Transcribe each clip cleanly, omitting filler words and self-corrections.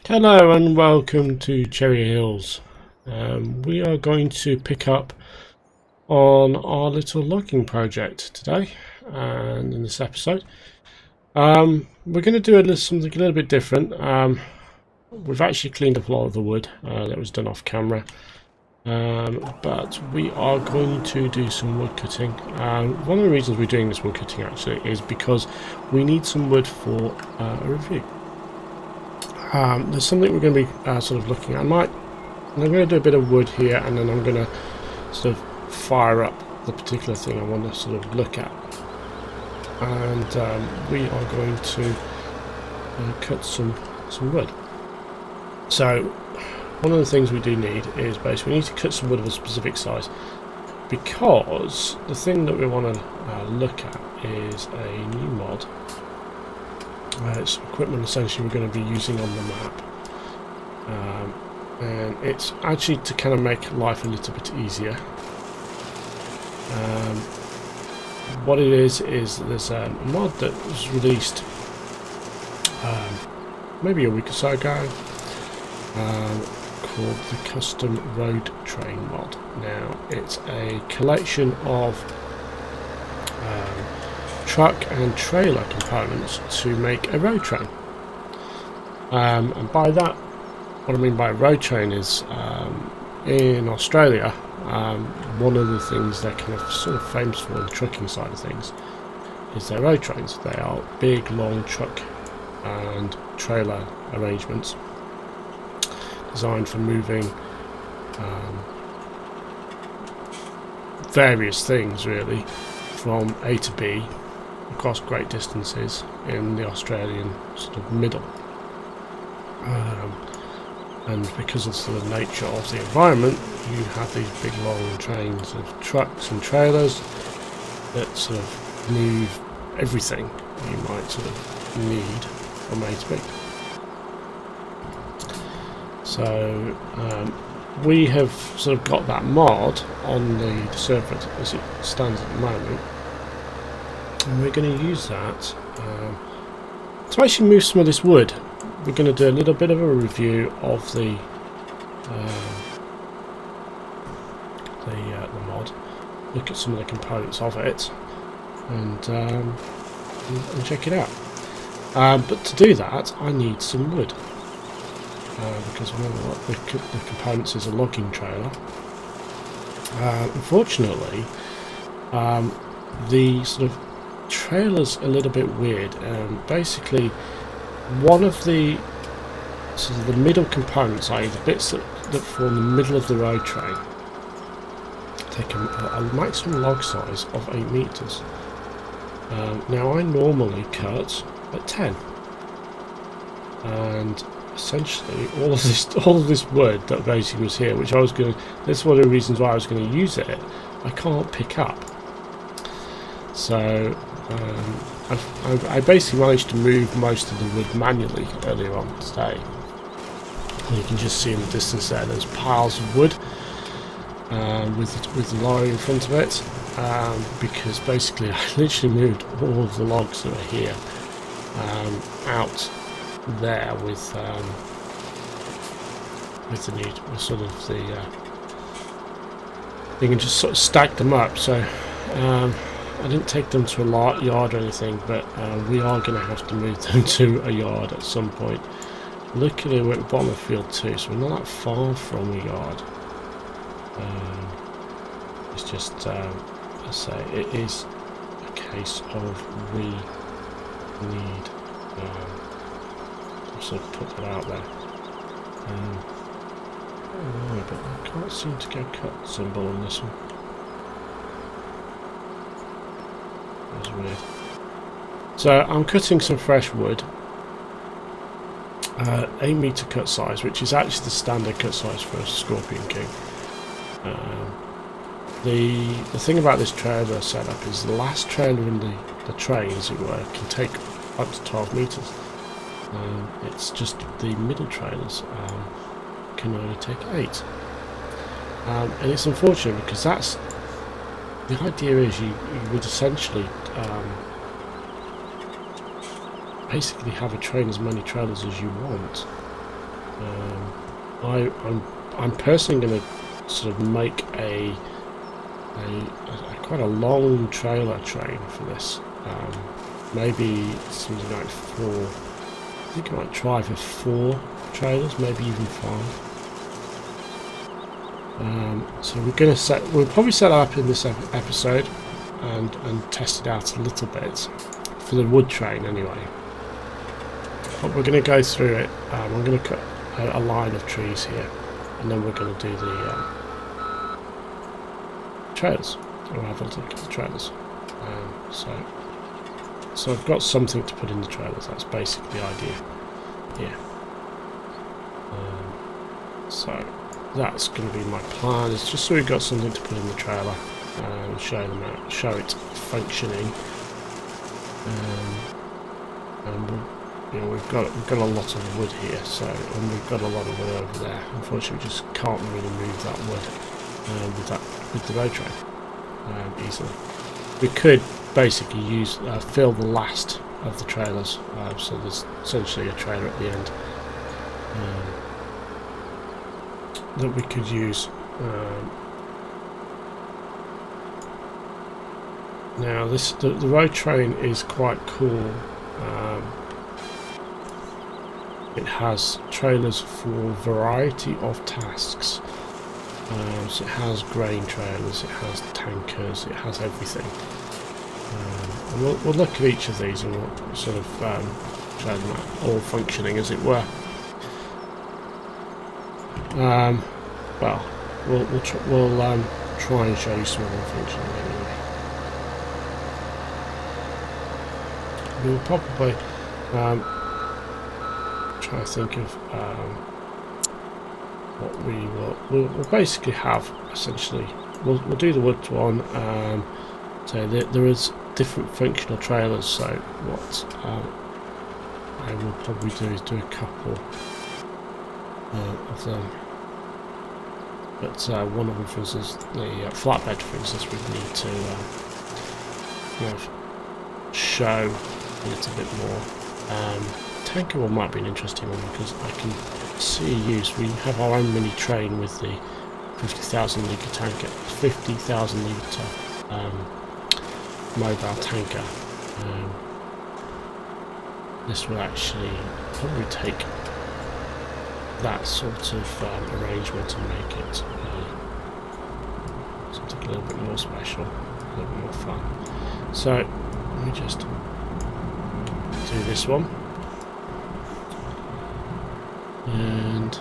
Hello and welcome to Cherry Hills. We are going to pick up on our little logging project today, and in this episode we're going to do something a little bit different. We've actually cleaned up a lot of the wood that was done off camera, but we are going to do some wood cutting. One of the reasons we're doing this wood cutting actually is because we need some wood for a review. There's something we're going to be sort of looking at. I'm going to do a bit of wood here, and then I'm going to sort of fire up the particular thing I want to sort of look at. And we are going to cut some wood. So one of the things we do need is basically we need to cut some wood of a specific size, because the thing that we want to look at is a new mod. It's equipment essentially we're going to be using on the map, and it's actually to kind of make life a little bit easier. What it is there's a mod that was released maybe a week or so ago, called the Custom Road Train mod. Now it's a collection of truck and trailer components to make a road train, and by that what I mean by a road train is in Australia, one of the things they're kind of sort of famous for in the trucking side of things is their road trains. They are big long truck and trailer arrangements designed for moving various things really from A to B across great distances in the Australian sort of middle, and because of the nature of the environment, you have these big long trains of trucks and trailers that sort of move everything you might sort of need from A to B. So we have sort of got that mod on the server as it stands at the moment, and we're going to use that to actually move some of this wood. We're going to do a little bit of a review of the mod, look at some of the components of it, and check it out. But to do that, I need some wood, because one of the components is a logging trailer. Unfortunately, the sort of trailer's a little bit weird. Basically, one of the sort of the middle components, i.e. the bits that form the middle of the road train, take a maximum log size of 8 meters. Now I normally cut at 10, and essentially all of this wood that basically was here, which I was going to, this is one of the reasons why I was going to use it, I can't pick up. So I basically managed to move most of the wood manually earlier on today. And you can just see in the distance there's piles of wood with the lorry in front of it, because basically I literally moved all of the logs that are here out there with the need, with sort of the you can just sort of stack them up. So I didn't take them to a yard or anything, but we are going to have to move them to a yard at some point. Luckily we're at the bottom of field 2, so we're not that far from a yard. It's just, I say, it is a case of we need to sort of put that out there. But I can't seem to get a cut symbol on this one. That's weird. So I'm cutting some fresh wood, 8 meter cut size, which is actually the standard cut size for a Scorpion King. The thing about this trailer setup is the last trailer in the train, as it were, can take up to 12 meters. It's just the middle trailers can only take 8, and it's unfortunate because that's the idea. Is you would essentially basically have a train as many trailers as you want, I'm personally going to sort of make a quite a long trailer train for this. Maybe something like 4. I think I might try for 4 trailers, maybe even 5. So we'll probably set that up in this episode and test it out a little bit for the wood train anyway. But we're going to go through it. I'm going to cut a line of trees here, and then we're going to do the trailers. We'll have a look at the trailers. So I've got something to put in the trailers. That's basically the idea here. So that's going to be my plan. It's just so we've got something to put in the trailer and show them out, show it functioning. And we've got a lot of wood here, and we've got a lot of wood over there. Unfortunately, we just can't really move that wood with the road train easily. We could basically fill the last of the trailers, so there's essentially a trailer at the end that we could use. Now the road train is quite cool. It has trailers for a variety of tasks. So it has grain trailers, it has tankers, it has everything. And we'll look at each of these and we'll sort of show them all functioning, as it were. Well, we'll try and show you some of them functioning anyway. We'll probably try to think of what we'll basically have. Essentially, we'll do the wood one. So there is different functional trailers. So what I will probably do is do a couple of them. But one of them, for instance, the flatbed, for instance, we need to show a little bit more. Tanker one might be an interesting one because I can see use. We have our own mini train with the 50,000 litre tanker, 50,000 litre mobile tanker. This will actually probably take that sort of arrangement and make it something a little bit more special, a little bit more fun. So let me just do this one. And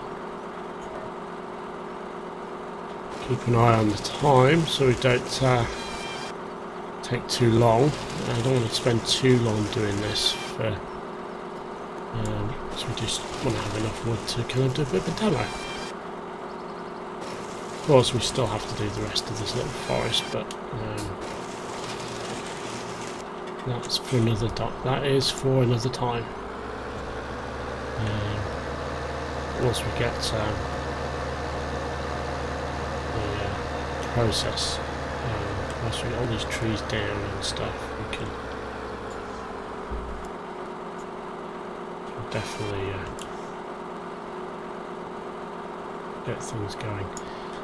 keep an eye on the time so we don't take too long. I don't want to spend too long doing this, so we just want to have enough wood to kind of do a bit of a demo. Of course, we still have to do the rest of this little forest, but that's for another that is for another time. Once we get the process, once we get all these trees down and stuff, we can definitely get things going.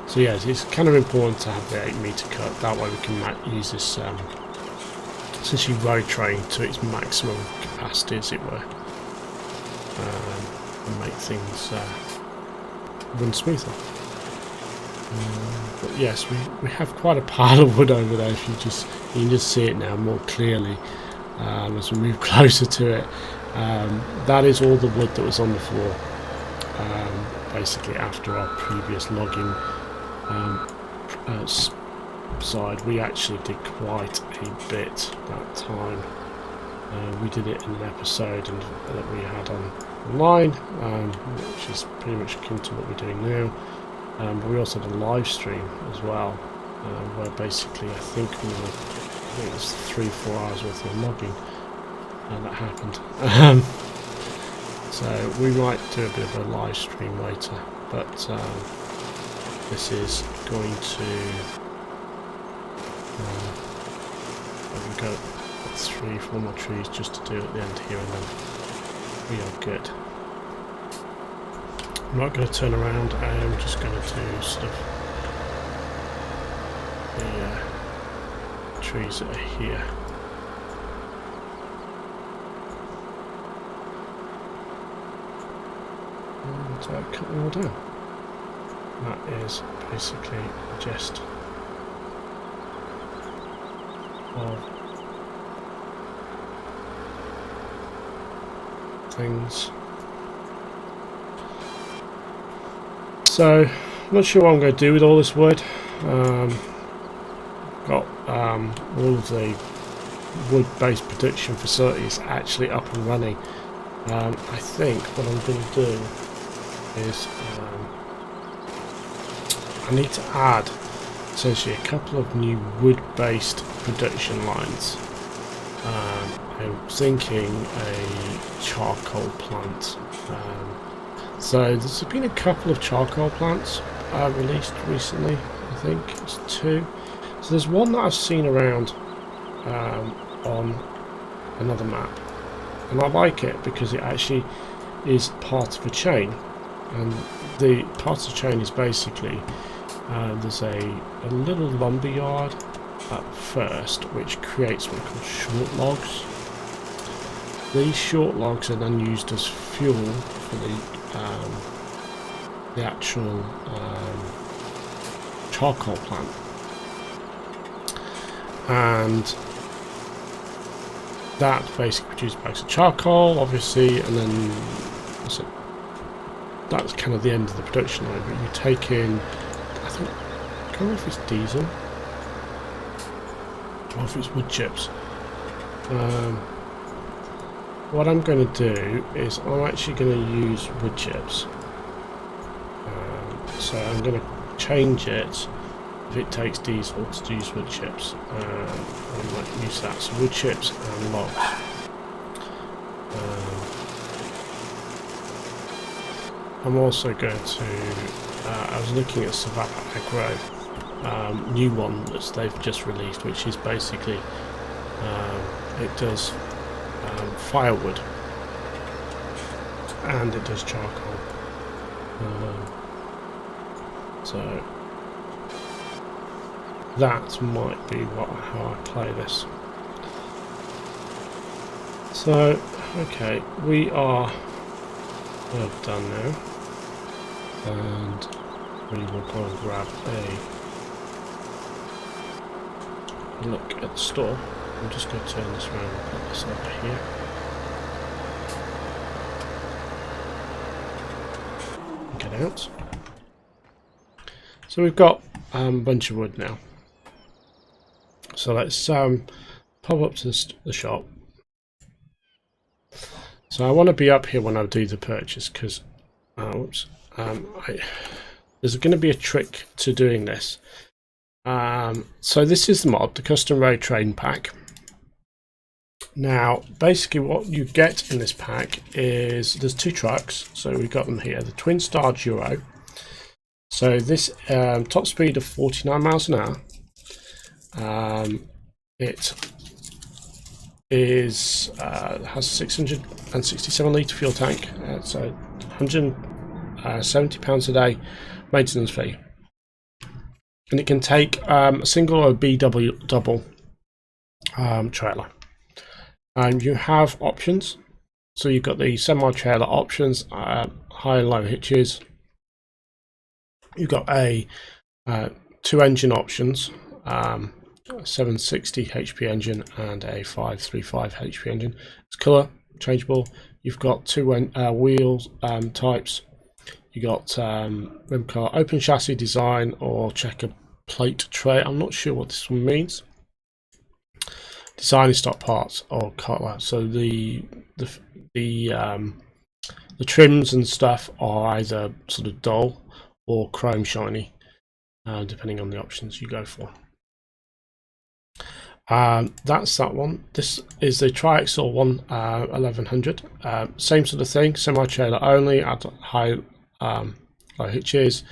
So yeah, it's kind of important to have the 8-metre cut. That way we can use this essentially road train to its maximum capacity, as it were. And make things run smoother. But yes, we have quite a pile of wood over there. If you can just see it now more clearly as we move closer to it. That is all the wood that was on the floor. Basically, after our previous logging side, we actually did quite a bit that time. We did it in an episode that we had online, which is pretty much akin to what we're doing now. But we also did a live stream as well, where basically I think it was 3-4 hours worth of logging that happened. So we might do a bit of a live stream later, but this is going to we've got 3-4 more trees just to do at the end here, and then we are good. I'm not going to turn around, I'm just going to sort of the trees that are here. And cut them all down. That is basically the gist of things. So, I'm not sure what I'm going to do with all this wood. Got all of the wood-based production facilities actually up and running. I think what I'm going to do is I need to add essentially a couple of new wood-based production lines. I'm thinking a charcoal plant. So there's been a couple of charcoal plants released recently. I think it's 2. So there's one that I've seen around on another map, and I like it because it actually is part of a chain. And the part of the chain is basically there's a little lumber yard at first, which creates what are called short logs. These short logs are then used as fuel for the actual charcoal plant, and that basically produces bags of charcoal, obviously, and then that's kind of the end of the production line. But you take in, I can't remember if it's diesel or if it's wood chips. What I'm going to do is I'm actually going to use wood chips. So I'm going to change it, if it takes diesel, to use wood chips. I might use that. So wood chips and logs. I'm also going to, I was looking at Savapa Agro, new one that they've just released, which is basically, it does firewood and it does charcoal. So that might be how I play this. So, okay, we are done now, and we will go and grab a look at the store. I'm just going to turn this around and put this over here. Get out. So we've got a bunch of wood now. So let's pop up to the shop. So I want to be up here when I do the purchase, because there's going to be a trick to doing this. So this is the mod, the custom road train pack. Now basically what you get in this pack is there's 2 trucks. So we've got them here, the Twin Star Duo. So this top speed of 49 miles an hour. It is has 667 litre fuel tank. So 170 pounds a day maintenance fee, and it can take a single or a BW double trailer. And you have options. So you've got the semi-trailer options, high and low hitches. You've got a 2 engine options, 760 HP engine and a 535 HP engine. It's colour changeable. You've got 2 wheels types. You got rim car open chassis design or checker plate tray. I'm not sure what this one means. Design in stock parts or car. So the trims and stuff are either sort of dull or chrome shiny, depending on the options you go for. That's that one. This is the Triaxle one, 1100. Same sort of thing, semi-trailer only at high low hitches.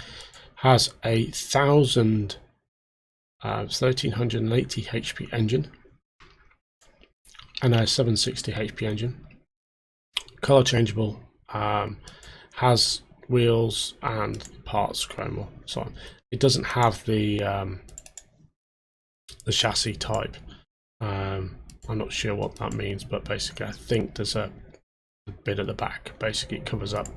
Has a 1380 HP engine and a 760 HP engine. Color changeable. Has wheels and parts chrome or so on. It doesn't have the chassis type. I'm not sure what that means, but basically I think there's a bit at the back. Basically it covers up.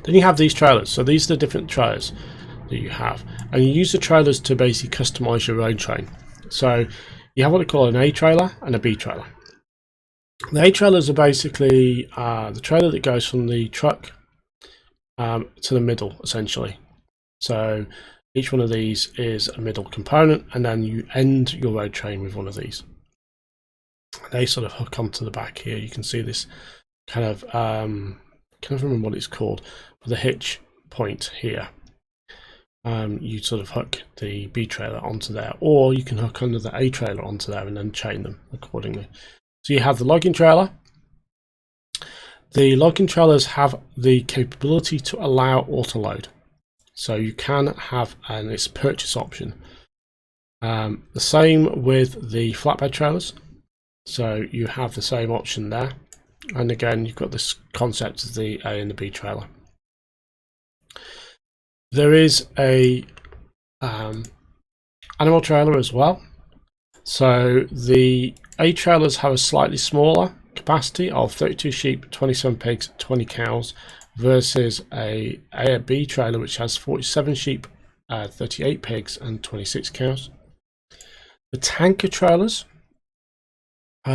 Then you have these trailers. So these are the different trailers that you have, and you use the trailers to basically customize your own train. So you have what they call an A trailer and a B trailer. The A trailers are basically the trailer that goes from the truck to the middle, essentially. So each one of these is a middle component, and then you end your road train with one of these. They sort of hook onto the back here. You can see this kind of can't remember what it's called, but the hitch point here. You sort of hook the B trailer onto there, or you can hook under the A trailer onto there and then chain them accordingly. So you have the logging trailer. The logging trailers have the capability to allow auto load. So you can have, and it's a purchase option. The same with the flatbed trailers. So you have the same option there. And again, you've got this concept of the A and the B trailer. There is a animal trailer as well. So the A trailers have a slightly smaller capacity of 32 sheep, 27 pigs, 20 cows, versus a B trailer which has 47 sheep, 38 pigs and 26 cows. The tanker trailers,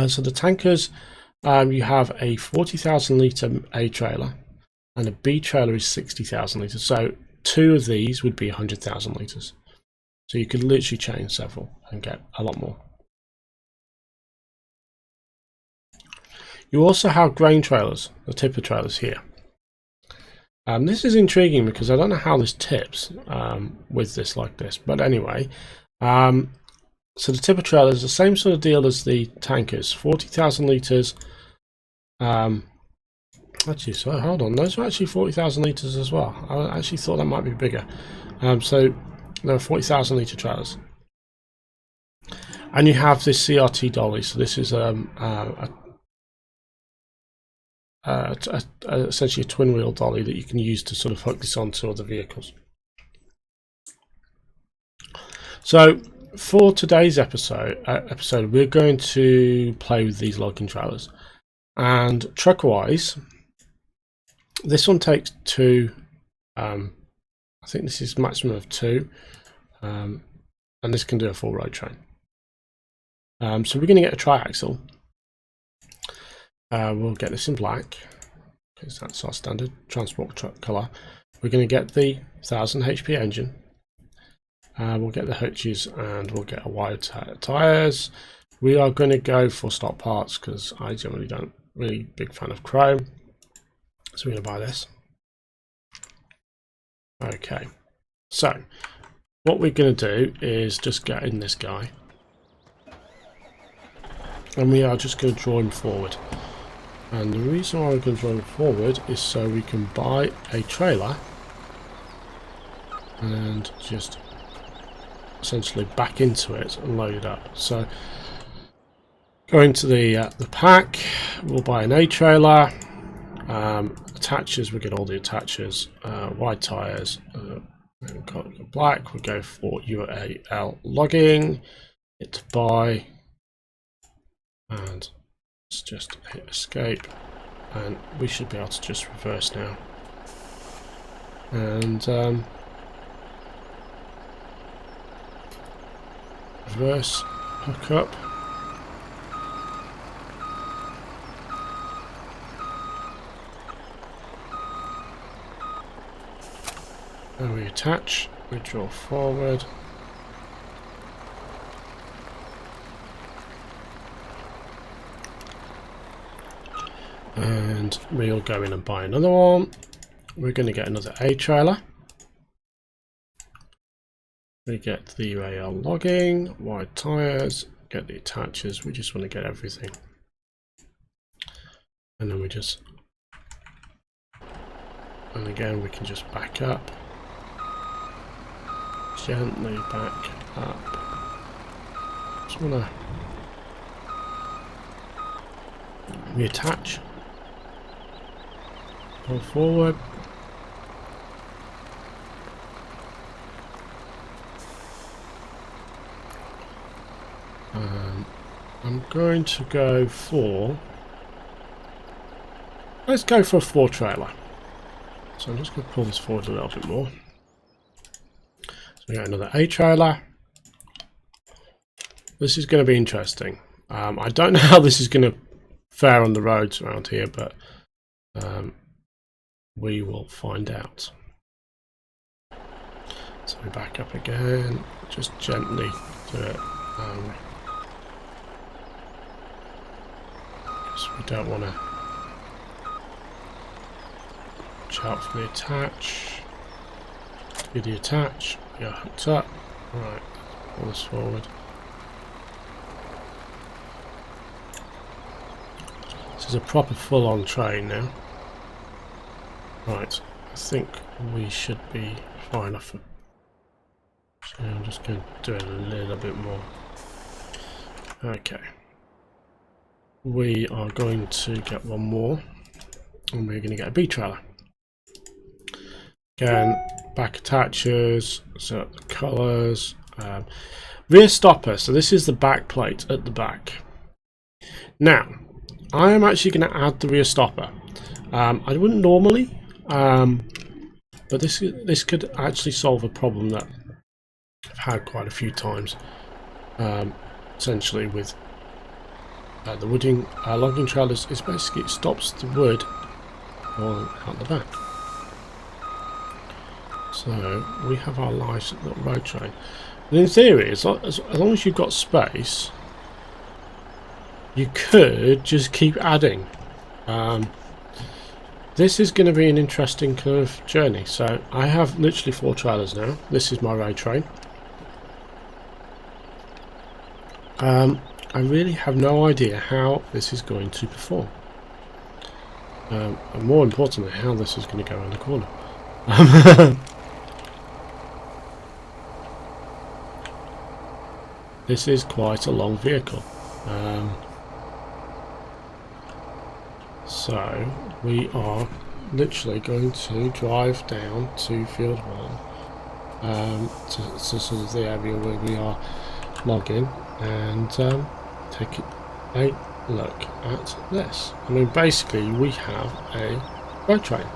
so the tankers, you have a 40,000 litre A trailer and a B trailer is 60,000 litres. So two of these would be 100,000 litres. So you could literally chain several and get a lot more. You also have grain trailers, the tipper trailers here. This is intriguing because I don't know how this tips with this like this, but anyway, so the tipper trailer is the same sort of deal as the tankers, 40,000 litres. Actually, so hold on, those are actually 40,000 litres as well. I actually thought that might be bigger. So there are 40,000 litre trailers. And you have this CRT dolly, so this is essentially a twin wheel dolly that you can use to sort of hook this onto other vehicles. So for today's episode we're going to play with these logging trailers, and truck wise this one takes two. I think this is maximum of two, and this can do a full road train. So we're going to get a triaxle. We'll get this in black because that's our standard transport truck colour. We're going to get the 1000 HP engine. We'll get the hitches and we'll get a wide tyres. We are going to go for stock parts because I generally don't really big fan of chrome. So we're going to buy this. Okay, so what we're going to do is just get in this guy. And we are just going to draw him forward. And the reason why we're going to draw him forward is so we can buy a trailer and just essentially back into it and load it up. So going to the pack, we'll buy an A trailer. Attachers, we get all the attachers, wide tyres, we've got black, we go for UAL logging, hit to buy, and let's just hit escape, and we should be able to just reverse now. And reverse, hook up. And we attach, we draw forward. And we'll go in and buy another one. We're going to get another A trailer. We get the UAL logging, wide tyres, get the attachers. We just want to get everything. And then we just, and again we can just back up. Gently back up. Just want to reattach. Pull forward. I'm going to go for... Let's go for a 4-trailer. So I'm just going to pull this forward a little bit more. So we got another A-trailer. This is going to be interesting. I don't know how this is going to fare on the roads around here, but we will find out. So we back up again, just gently do it. Because we don't want to watch out for the attach. Do the attach, we are hooked up. Right, pull this forward. This is a proper full-on train now. Right, I think we should be far enough. So I'm just going to do it a little bit more. Okay. We are going to get one more, and we're going to get a B trailer. Again, back attaches, so the colours. Rear stopper, so this is the back plate at the back. Now, I am actually going to add the rear stopper. I wouldn't normally, but this could actually solve a problem that I've had quite a few times, essentially with the wooding logging trailers. Is basically it stops the wood falling out the back. So we have our nice little road train. And in theory, as long as you've got space, you could just keep adding. This is going to be an interesting kind of journey. So I have literally 4 trailers now. This is my road train. I really have no idea how this is going to perform. And more importantly, how this is going to go around the corner. This is quite a long vehicle. So we are literally going to drive down to Field 1, to sort of the area where we are logging, and take a look at this. I mean, basically we have a road train.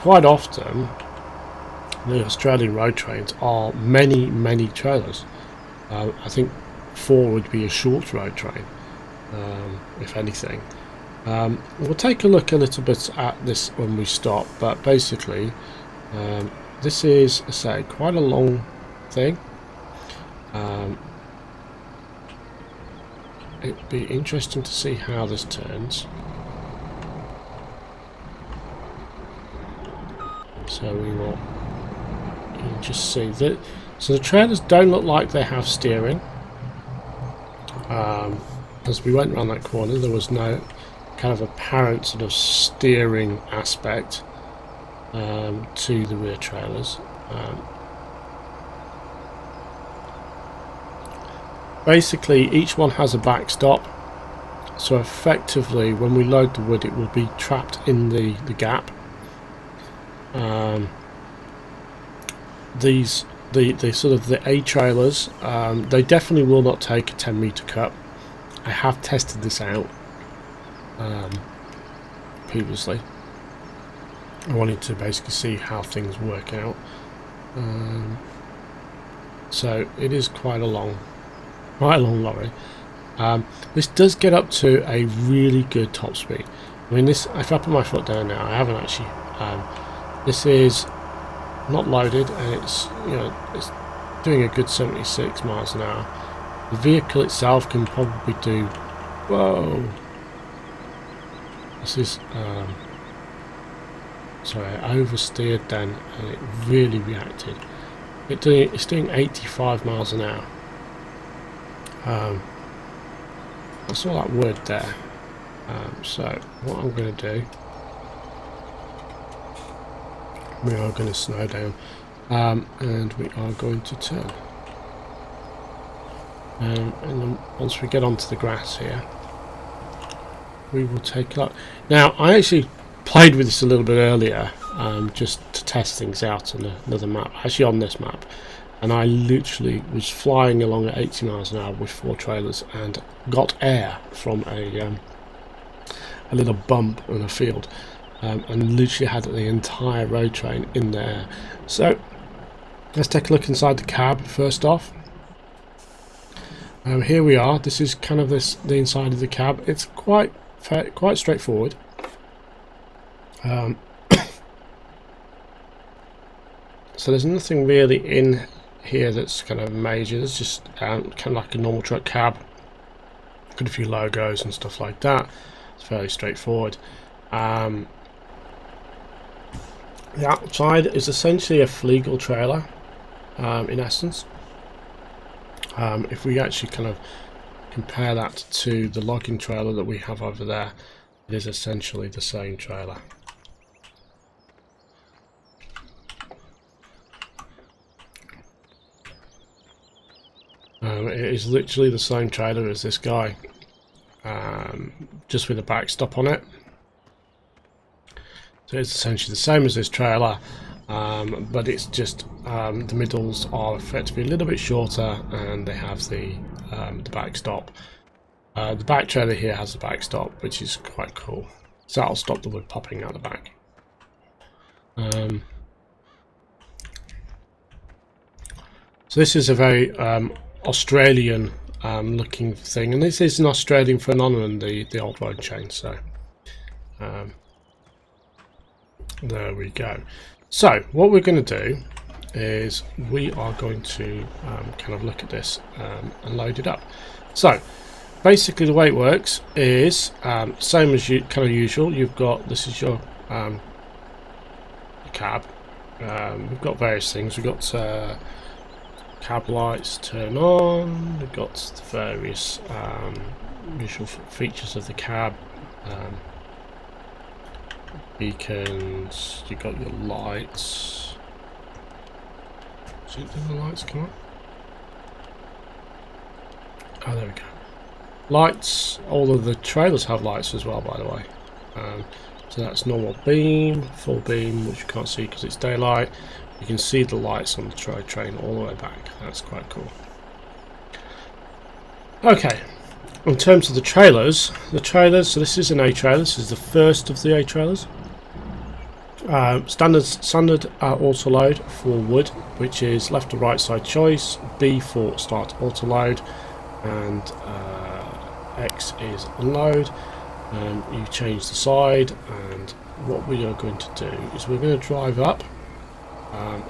Quite often the Australian road trains are many trailers. I think 4 would be a short road train, if anything. We'll take a look a little bit at this when we stop, but basically this is, I say, quite a long thing. It'd be interesting to see how this turns. So we will just see that. So the trailers don't look like they have steering. As we went around that corner, there was no kind of apparent sort of steering aspect to the rear trailers. Basically, each one has a backstop, so effectively when we load the wood it will be trapped in the gap. The sort of the A trailers, they definitely will not take a 10-meter cut. I have tested this out previously. I wanted to basically see how things work out. So it is quite a long lorry. This does get up to a really good top speed. I mean, this, if I put my foot down now, I haven't actually. This is not loaded, and it's, you know, it's doing a good 76 miles an hour. The vehicle itself can probably do. Whoa! This is. Sorry, I oversteered then, and it really reacted. It's doing 85 miles an hour. That's all that wood there. So what I'm going to do, we are going to slow down, and we are going to turn. And then once we get onto the grass here, we will take a look. Now, I actually played with this a little bit earlier, just to test things out on another map, actually on this map. and I literally was flying along at 80 miles an hour with 4 trailers and got air from a little bump in a field, and literally had the entire road train in there. So let's take a look inside the cab first off. Here we are. This is kind of the inside of the cab. It's quite straightforward. So there's nothing really in here that's kind of major. There's just kind of like a normal truck cab. Got a few logos and stuff like that. It's fairly straightforward. The outside is essentially a Flegel trailer, in essence. If we actually kind of compare that to the logging trailer that we have over there, it is essentially the same trailer. It is literally the same trailer as this guy, just with a backstop on it. So it's essentially the same as this trailer, but it's just the middles are effectively a little bit shorter, and they have the backstop. The back trailer here has the backstop, which is quite cool. So that'll stop the wood popping out the back. So this is a very Australian looking thing, and this is an Australian phenomenon, the old road chain. So there we go. So what we're going to do is we are going to kind of look at this and load it up. So basically the way it works is same as kind of usual. You've got, this is your cab. We've got various things. We've got cab lights turn on. We've got the various visual features of the cab. Beacons, you've got your lights. Did the lights come on? Oh, there we go. Lights, all of the trailers have lights as well, by the way. So that's normal beam, full beam, which you can't see because it's daylight. You can see the lights on the train all the way back. That's quite cool. Okay, in terms of the trailers, so this is an A trailer. This is the first of the A trailers. Standard auto load for wood, which is left or right side choice. B for start auto load, and X is unload. You change the side, and what we are going to do is we're going to drive up.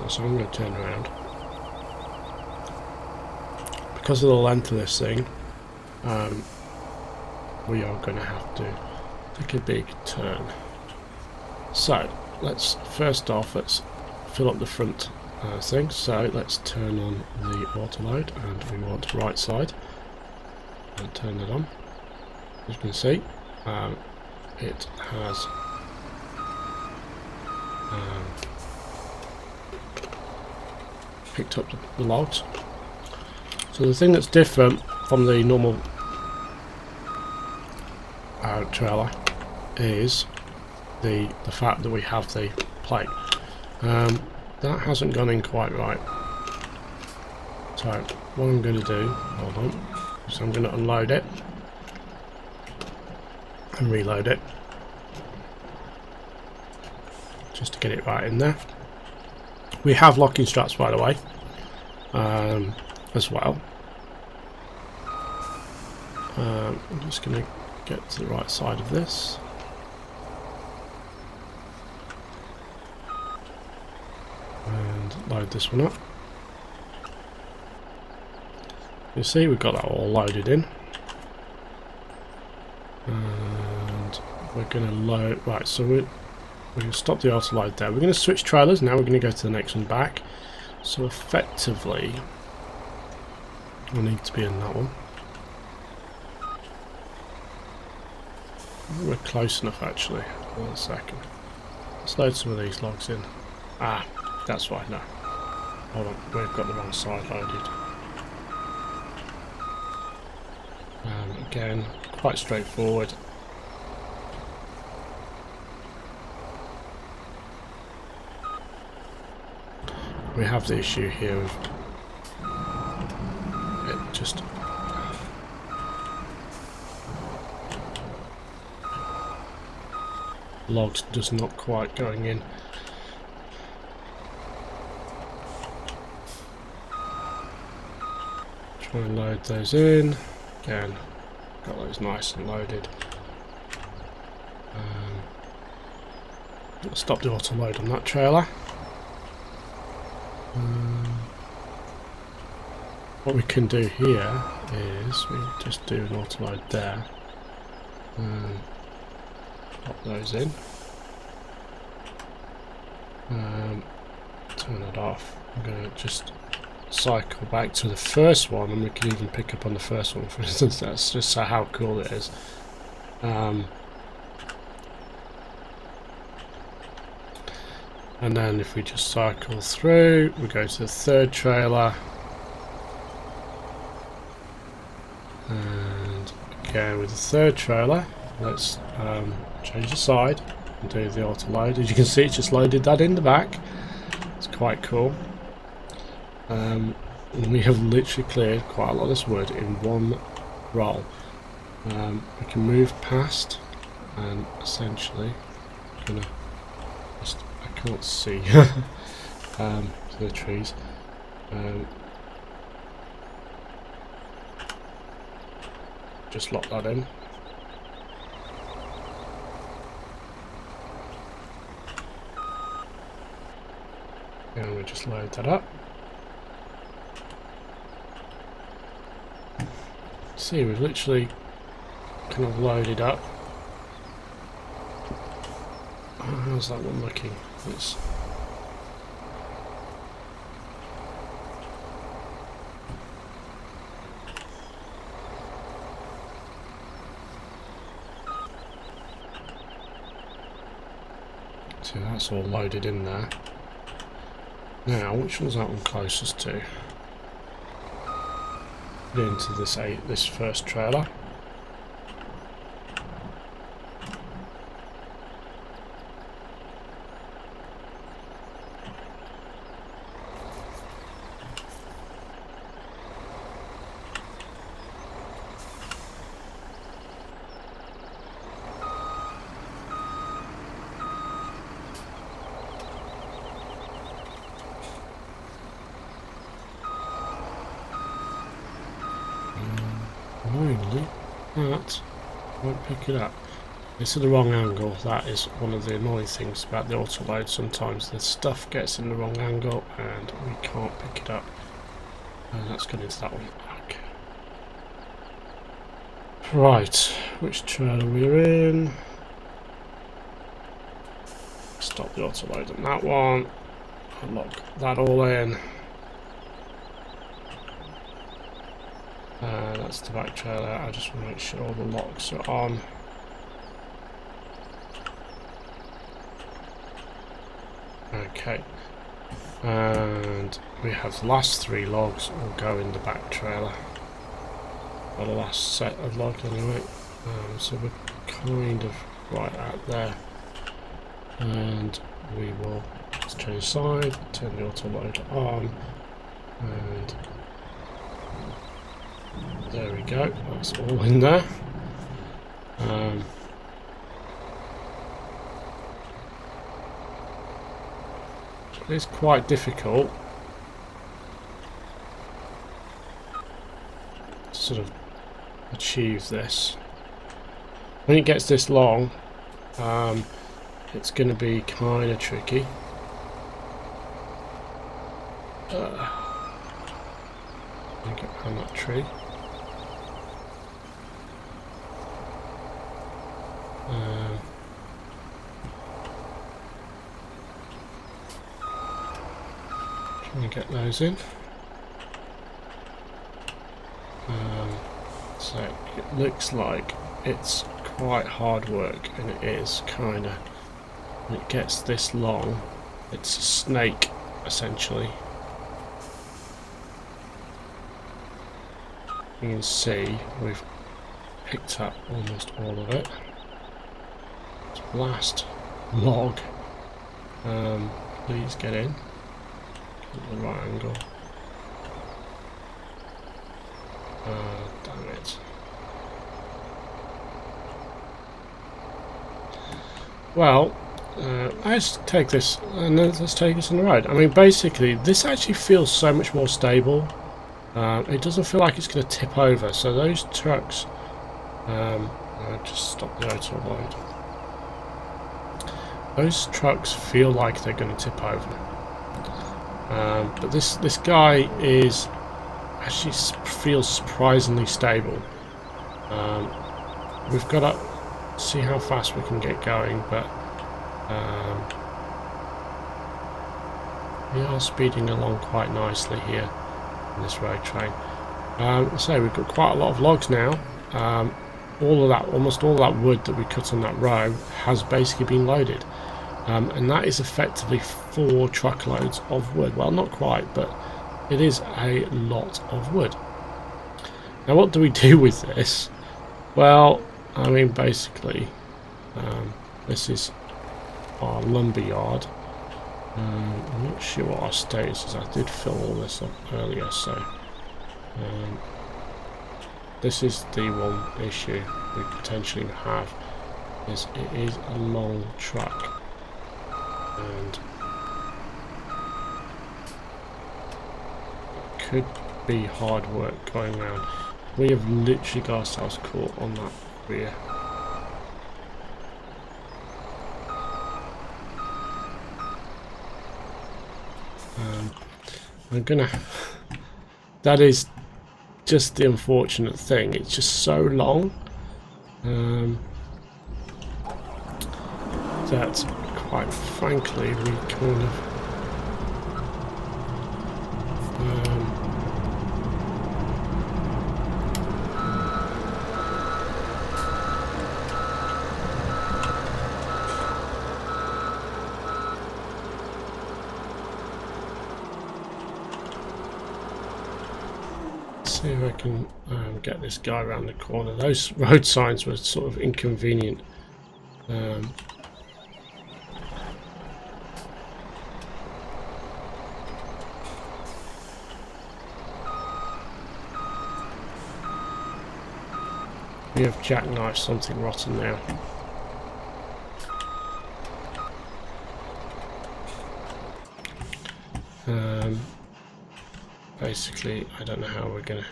So I'm going to turn around. Because of the length of this thing, we are going to have to take a big turn. So let's first off, let's fill up the front thing. So let's turn on the auto load, and we want right side, and turn it on. As you can see, it has picked up the logs. So the thing that's different from the normal trailer is the fact that we have the plate. That hasn't gone in quite right. So what I'm going to do, hold on, so I'm going to unload it and reload it just to get it right in there. We have locking straps, by the way, as well. I'm just going to get to the right side of this. And load this one up. You see, we've got that all loaded in. And we're going to load, right, so we're going to stop the auto load there. We're going to switch trailers. Now we're going to go to the next one back. So effectively, I need to be in that one. We're close enough, actually. Hold on a second. Let's load some of these logs in. Ah, that's right. No, hold on. We've got the wrong side loaded. Again, quite straightforward. We have the issue here of just... Logs just not quite going in. Try and load those in. Again, got those nice and loaded. I'll stop the auto load on that trailer. What we can do here is we just do an auto load there. Pop those in. Turn that off. I'm going to just cycle back to the first one, and we can even pick up on the first one, for instance. That's just how cool it is. And then if we just cycle through, we go to the third trailer. And again with the third trailer, let's change the side and do the auto load. As you can see, it's just loaded that in the back. It's quite cool. And we have literally cleared quite a lot of this wood in one roll. We can move past, and essentially I'm gonna just, I can't see the trees. Just lock that in. And we just load that up. See, we've literally kind of loaded up. How's that one looking? Let's... See, that's all loaded in there. Now, which one's that one closest to? Put it into this first trailer. Annoyingly, that won't pick it up. It's at the wrong angle. That is one of the annoying things about the auto load. Sometimes the stuff gets in the wrong angle and we can't pick it up. And that's going into that one. Okay. Right, which trailer we're in? Stop the auto load on that one. Lock that all in. That's the back trailer. I just want to make sure all the locks are on. Okay, and we have the last 3 logs will go in the back trailer, or the last set of logs anyway. So we're kind of right out there, and we will just change side, turn the auto load on, and there we go, that's all in there. It's quite difficult to sort of achieve this. When it gets this long, it's going to be kind of tricky. Get behind that tree. Try and get those in. So it looks like it's quite hard work, and it is kind of. When it gets this long, it's a snake essentially. You can see we've picked up almost all of it. Last log, please get in at the right angle. Damn it. Well, let's take this and let's take this on the road. I mean, basically, this actually feels so much more stable. It doesn't feel like it's going to tip over. So those trucks, I'll just stop the auto load. Those trucks feel like they're going to tip over. But this guy is actually feels surprisingly stable. We've got to see how fast we can get going, but we are speeding along quite nicely here in this road train. So we've got quite a lot of logs now. Almost all that wood that we cut on that row has basically been loaded, and that is effectively 4 truckloads of wood. Well, not quite, but it is a lot of wood. Now, what do we do with this? Well, I mean, basically, this is our lumber yard. I'm not sure what our status is. I did fill all this up earlier, so this is the one issue we potentially have, is it is a long truck, and it could be hard work going around. We have literally got ourselves caught on that rear. I'm gonna. That is just the unfortunate thing. It's just so long that, quite frankly, we kind of. See if I can get this guy around the corner. Those road signs were sort of inconvenient. We have jackknifed something rotten now. Basically, I don't know how we're gonna.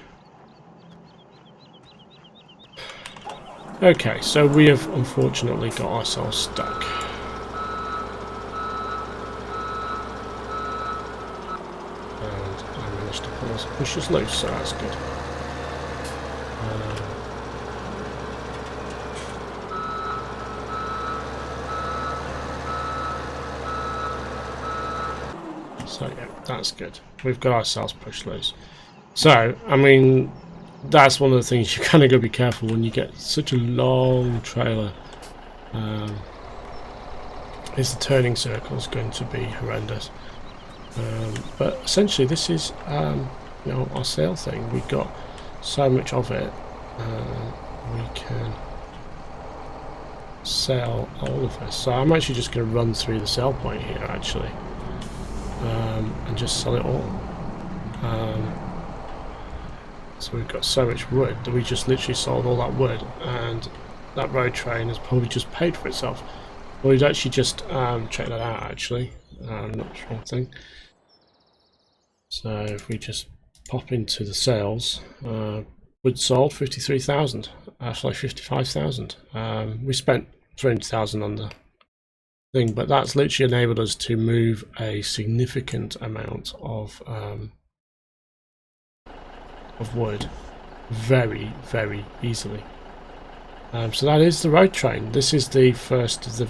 Okay, so we have unfortunately got ourselves stuck. And I managed to push us loose, so that's good. So yeah, that's good. We've got ourselves pushed loose. So, I mean, that's one of the things you kind of got to be careful when you get such a long trailer. Is the turning circle is going to be horrendous. But essentially, this is you know, our sail thing. We've got so much of it. We can sail all of this. So I'm actually just going to run through the sail point here, actually. And just sell it all. So we've got so much wood that we just literally sold all that wood, and that road train has probably just paid for itself. Well, we'd actually just check that out, actually. Not the wrong thing. So if we just pop into the sales, wood sold 53,000. Sorry, 55,000. We spent 300,000 on the thing, but that's literally enabled us to move a significant amount of wood very, very easily. So that is the road train. This is the first of the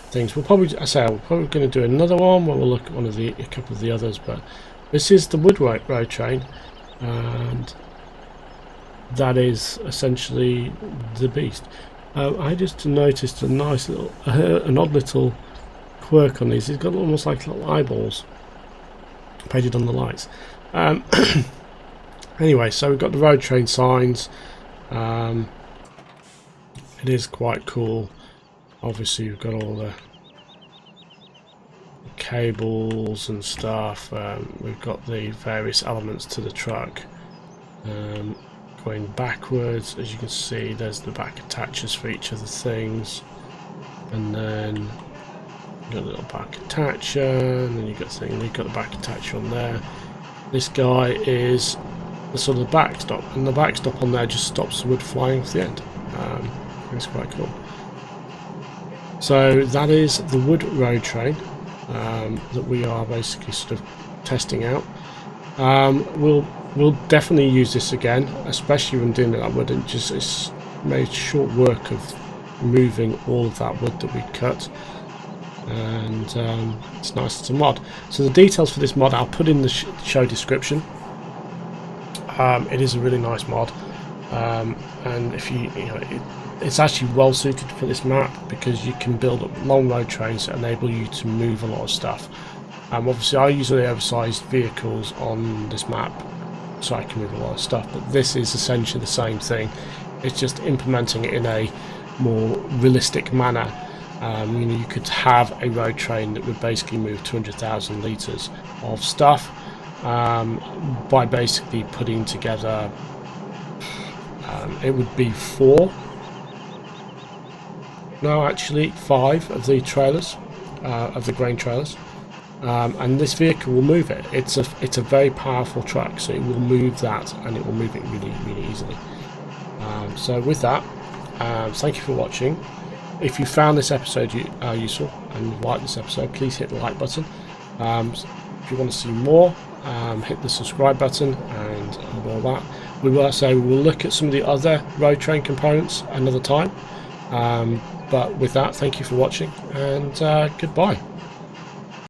things. We'll probably, we're probably going to do another one where we'll look at a couple of the others, but this is the wood road train, and that is essentially the beast. I just noticed a nice little, an odd little quirk on these. It's got almost like little eyeballs painted on the lights. Anyway, so we've got the road train signs. It is quite cool. Obviously, you've got all the cables and stuff. We've got the various elements to the truck. going backwards. As you can see, there's the back attachers for each of the things, and then you've got a little back attacher, and then you've got the back attacher on there. This guy is the sort of backstop, and the backstop on there just stops the wood flying off the end. It's quite cool. So that is the wood road train that we are basically sort of testing out. We'll definitely use this again, especially when doing that wood, and just it's made short work of moving all of that wood that we cut, and it's nice to mod. So the details for this mod I'll put in the show description. It is a really nice mod, and if it's actually well suited for this map, because you can build up long road trains that enable you to move a lot of stuff. Obviously I use the oversized vehicles on this map so I can move a lot of stuff, but this is essentially the same thing. It's just implementing it in a more realistic manner. You could have a road train that would basically move 200,000 litres of stuff by basically putting together, it would be 5 of the trailers, of the grain trailers. And this vehicle will move it. It's a very powerful truck, so it will move that, and it will move it really, really easily. So with that, thank you for watching. If you found this episode useful and you like this episode, please hit the like button. If you want to see more, hit the subscribe button and all that. We will look at some of the other road train components another time. But with that, thank you for watching, and goodbye.